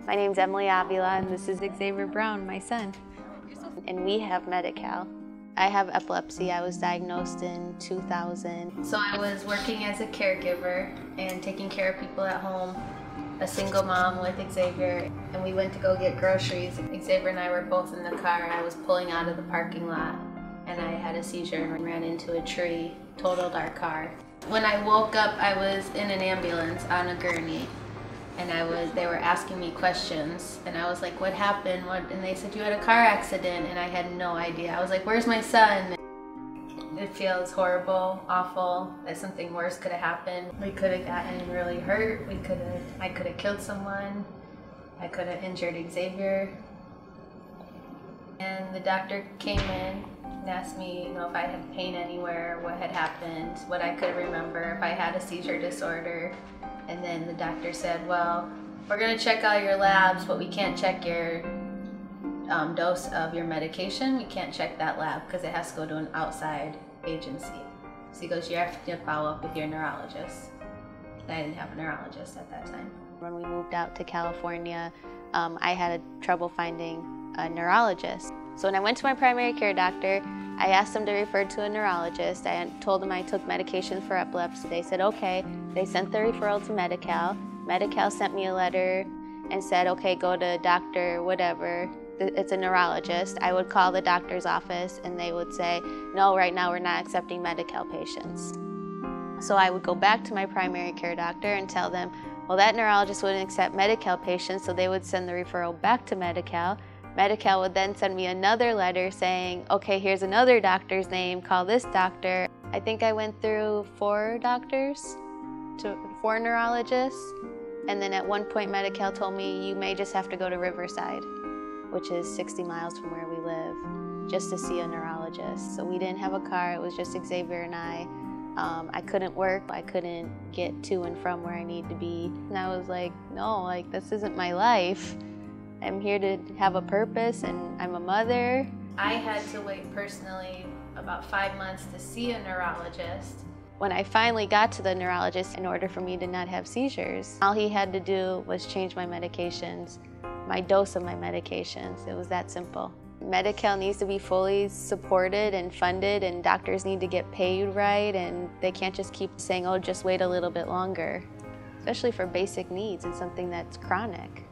My name's Emily Avila, and this is Xavier Brown, my son. And we have Medi-Cal. I have epilepsy. I was diagnosed in 2000. So I was working as a caregiver and taking care of people at home, a single mom with Xavier, and we went to go get groceries. Xavier and I were both in the car. I was pulling out of the parking lot, and I had a seizure and ran into a tree, totaled our car. When I woke up, I was in an ambulance on a gurney, and they were asking me questions, and I was like, what happened? And they said, you had a car accident, and I had no idea. I was like, where's my son? It feels horrible, awful, that something worse could have happened. We could have gotten really hurt. I could have killed someone. I could have injured Xavier. And the doctor came in and asked me, if I had pain anywhere, what had happened, what I could remember, if I had a seizure disorder. And then the doctor said, well, we're going to check all your labs, but we can't check your dose of your medication. We can't check that lab because it has to go to an outside agency. So he goes, you have to follow up with your neurologist. And I didn't have a neurologist at that time. When we moved out to California, I had trouble finding a neurologist. So when I went to my primary care doctor, I asked them to refer to a neurologist. I told them I took medications for epilepsy. They said, okay. They sent the referral to Medi-Cal. Medi-Cal sent me a letter and said, okay, go to doctor whatever. It's a neurologist. I would call the doctor's office and they would say, no, right now we're not accepting Medi-Cal patients. So I would go back to my primary care doctor and tell them, well, that neurologist wouldn't accept Medi-Cal patients, so they would send the referral back to Medi-Cal. Medi-Cal would then send me another letter saying, okay, here's another doctor's name, call this doctor. I think I went through 4 neurologists, and then at one point Medi-Cal told me, you may just have to go to Riverside, which is 60 miles from where we live, just to see a neurologist. So we didn't have a car, it was just Xavier and I. I couldn't work, I couldn't get to and from where I need to be. And I was like, no, this isn't my life. I'm here to have a purpose, and I'm a mother. I had to wait personally about 5 months to see a neurologist. When I finally got to the neurologist, in order for me to not have seizures, all he had to do was change my medications, my dose of my medications. It was that simple. Medi-Cal needs to be fully supported and funded, and doctors need to get paid right, and they can't just keep saying, oh, just wait a little bit longer, especially for basic needs and something that's chronic.